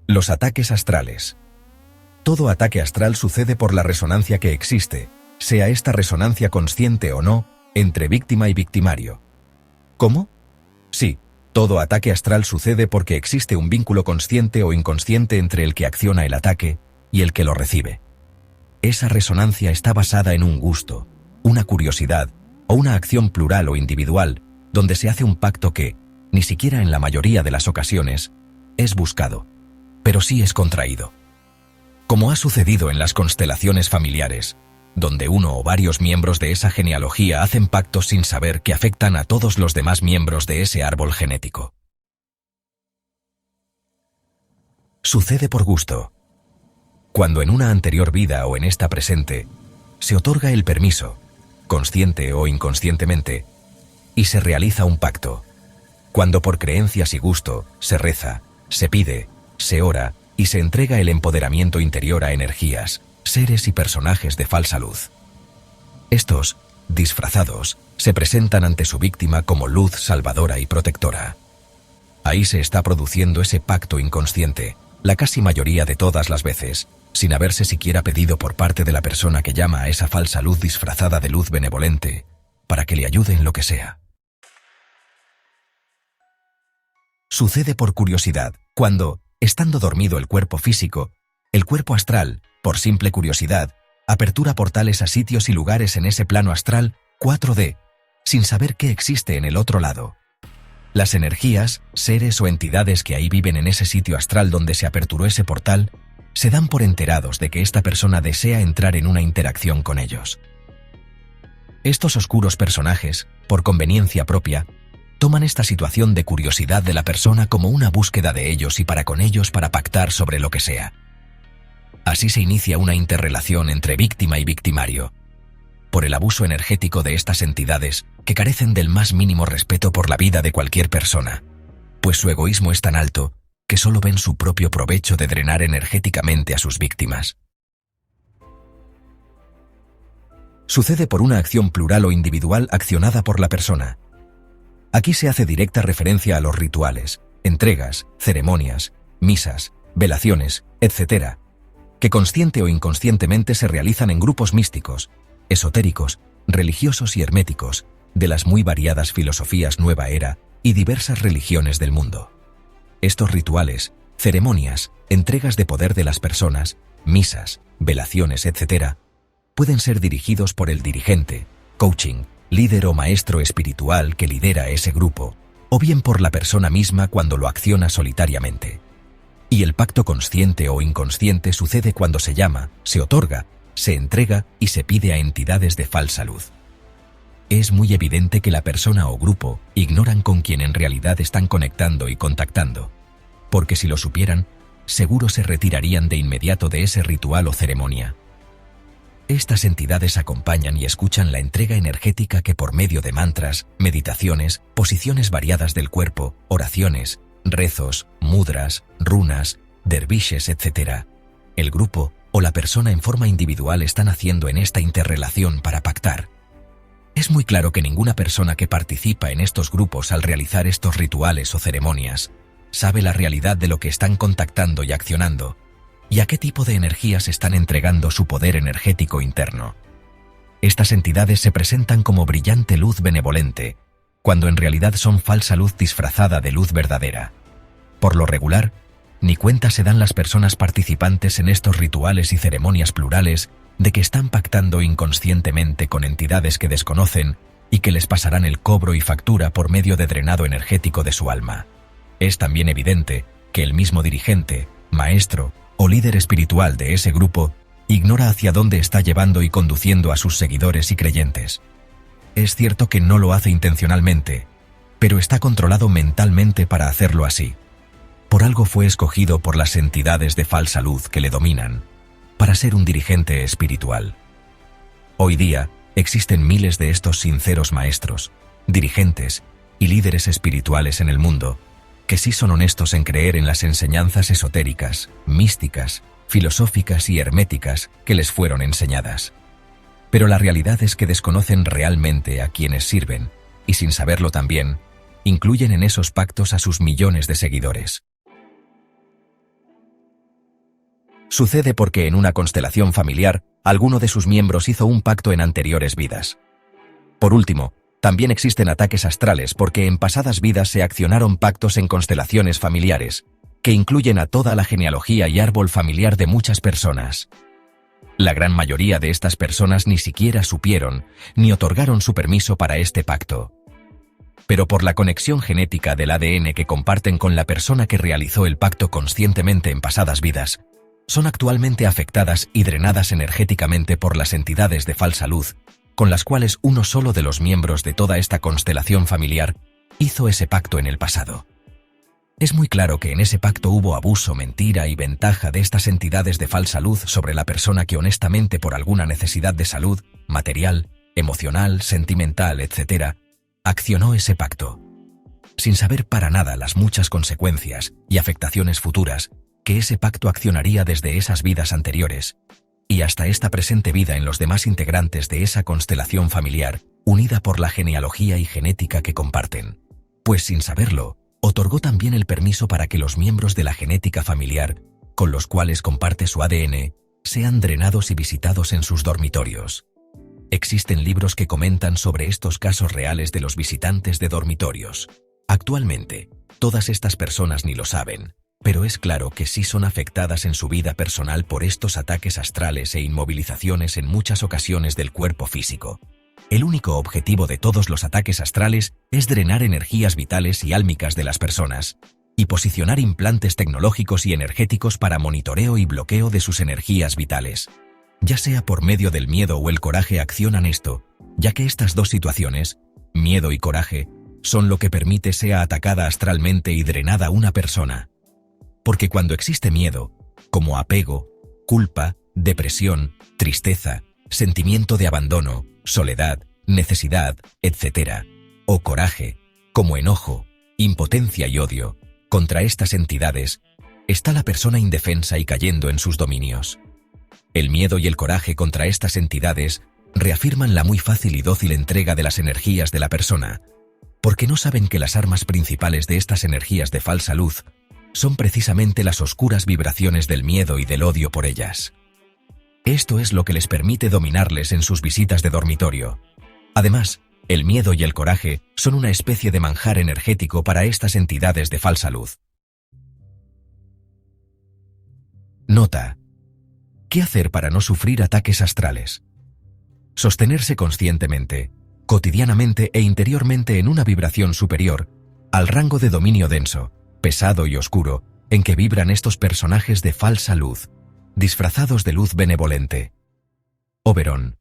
Los ataques astrales. Todo ataque astral sucede por la resonancia que existe, sea esta resonancia consciente o no, entre víctima y victimario. ¿Cómo? Sí, todo ataque astral sucede porque existe un vínculo consciente o inconsciente entre el que acciona el ataque y el que lo recibe. Esa resonancia está basada en un gusto, una curiosidad o una acción plural o individual, donde se hace un pacto que, ni siquiera en la mayoría de las ocasiones, es buscado, pero sí es contraído. Como ha sucedido en las constelaciones familiares, donde uno o varios miembros de esa genealogía hacen pactos sin saber que afectan a todos los demás miembros de ese árbol genético. Sucede por gusto. Cuando en una anterior vida o en esta presente, se otorga el permiso, consciente o inconscientemente, y se realiza un pacto. Cuando por creencias y gusto se reza, se pide, se ora y se entrega el empoderamiento interior a energías, seres y personajes de falsa luz. Estos, disfrazados, se presentan ante su víctima como luz salvadora y protectora. Ahí se está produciendo ese pacto inconsciente, la casi mayoría de todas las veces, sin haberse siquiera pedido por parte de la persona que llama a esa falsa luz disfrazada de luz benevolente, para que le ayude en lo que sea. Sucede por curiosidad, cuando, estando dormido el cuerpo físico, el cuerpo astral, por simple curiosidad, apertura portales a sitios y lugares en ese plano astral 4D, sin saber qué existe en el otro lado. Las energías, seres o entidades que ahí viven en ese sitio astral donde se aperturó ese portal, se dan por enterados de que esta persona desea entrar en una interacción con ellos. Estos oscuros personajes, por conveniencia propia, toman esta situación de curiosidad de la persona como una búsqueda de ellos y para con ellos para pactar sobre lo que sea. Así se inicia una interrelación entre víctima y victimario, por el abuso energético de estas entidades que carecen del más mínimo respeto por la vida de cualquier persona, pues su egoísmo es tan alto que solo ven su propio provecho de drenar energéticamente a sus víctimas. Sucede por una acción plural o individual accionada por la persona. Aquí se hace directa referencia a los rituales, entregas, ceremonias, misas, velaciones, etc., que consciente o inconscientemente se realizan en grupos místicos, esotéricos, religiosos y herméticos, de las muy variadas filosofías Nueva Era y diversas religiones del mundo. Estos rituales, ceremonias, entregas de poder de las personas, misas, velaciones, etc., pueden ser dirigidos por el dirigente, coaching, líder o maestro espiritual que lidera ese grupo, o bien por la persona misma cuando lo acciona solitariamente. Y el pacto consciente o inconsciente sucede cuando se llama, se otorga, se entrega y se pide a entidades de falsa luz. Es muy evidente que la persona o grupo ignoran con quién en realidad están conectando y contactando, porque si lo supieran, seguro se retirarían de inmediato de ese ritual o ceremonia. Estas entidades acompañan y escuchan la entrega energética que por medio de mantras, meditaciones, posiciones variadas del cuerpo, oraciones, rezos, mudras, runas, dervishes, etc., el grupo o la persona en forma individual están haciendo en esta interrelación para pactar. Es muy claro que ninguna persona que participa en estos grupos al realizar estos rituales o ceremonias sabe la realidad de lo que están contactando y accionando, y a qué tipo de energías están entregando su poder energético interno. Estas entidades se presentan como brillante luz benevolente, cuando en realidad son falsa luz disfrazada de luz verdadera. Por lo regular, ni cuenta se dan las personas participantes en estos rituales y ceremonias plurales de que están pactando inconscientemente con entidades que desconocen y que les pasarán el cobro y factura por medio de drenado energético de su alma. Es también evidente que el mismo dirigente, maestro o líder espiritual de ese grupo ignora hacia dónde está llevando y conduciendo a sus seguidores y creyentes. Es cierto que no lo hace intencionalmente, pero está controlado mentalmente para hacerlo así. Por algo fue escogido por las entidades de falsa luz que le dominan, para ser un dirigente espiritual. Hoy día existen miles de estos sinceros maestros, dirigentes y líderes espirituales en el mundo, que sí son honestos en creer en las enseñanzas esotéricas, místicas, filosóficas y herméticas que les fueron enseñadas. Pero la realidad es que desconocen realmente a quienes sirven y, sin saberlo también, incluyen en esos pactos a sus millones de seguidores. Sucede porque en una constelación familiar, alguno de sus miembros hizo un pacto en anteriores vidas. Por último, también existen ataques astrales porque en pasadas vidas se accionaron pactos en constelaciones familiares, que incluyen a toda la genealogía y árbol familiar de muchas personas. La gran mayoría de estas personas ni siquiera supieron ni otorgaron su permiso para este pacto. Pero por la conexión genética del ADN que comparten con la persona que realizó el pacto conscientemente en pasadas vidas, son actualmente afectadas y drenadas energéticamente por las entidades de falsa luz, con las cuales uno solo de los miembros de toda esta constelación familiar hizo ese pacto en el pasado. Es muy claro que en ese pacto hubo abuso, mentira y ventaja de estas entidades de falsa luz sobre la persona que honestamente por alguna necesidad de salud, material, emocional, sentimental, etc., accionó ese pacto, sin saber para nada las muchas consecuencias y afectaciones futuras que ese pacto accionaría desde esas vidas anteriores y hasta esta presente vida en los demás integrantes de esa constelación familiar, unida por la genealogía y genética que comparten. Pues sin saberlo, otorgó también el permiso para que los miembros de la genética familiar, con los cuales comparte su ADN, sean drenados y visitados en sus dormitorios. Existen libros que comentan sobre estos casos reales de los visitantes de dormitorios. Actualmente, todas estas personas ni lo saben, pero es claro que sí son afectadas en su vida personal por estos ataques astrales e inmovilizaciones en muchas ocasiones del cuerpo físico. El único objetivo de todos los ataques astrales es drenar energías vitales y álmicas de las personas y posicionar implantes tecnológicos y energéticos para monitoreo y bloqueo de sus energías vitales. Ya sea por medio del miedo o el coraje accionan esto, ya que estas dos situaciones, miedo y coraje, son lo que permite sea atacada astralmente y drenada una persona. Porque cuando existe miedo, como apego, culpa, depresión, tristeza, sentimiento de abandono, soledad, necesidad, etc., o coraje, como enojo, impotencia y odio, contra estas entidades, está la persona indefensa y cayendo en sus dominios. El miedo y el coraje contra estas entidades reafirman la muy fácil y dócil entrega de las energías de la persona, porque no saben que las armas principales de estas energías de falsa luz son precisamente las oscuras vibraciones del miedo y del odio por ellas. Esto es lo que les permite dominarles en sus visitas de dormitorio. Además, el miedo y el coraje son una especie de manjar energético para estas entidades de falsa luz. Nota: ¿qué hacer para no sufrir ataques astrales? Sostenerse conscientemente, cotidianamente e interiormente en una vibración superior al rango de dominio denso, pesado y oscuro en que vibran estos personajes de falsa luz, disfrazados de luz benevolente. Oberon.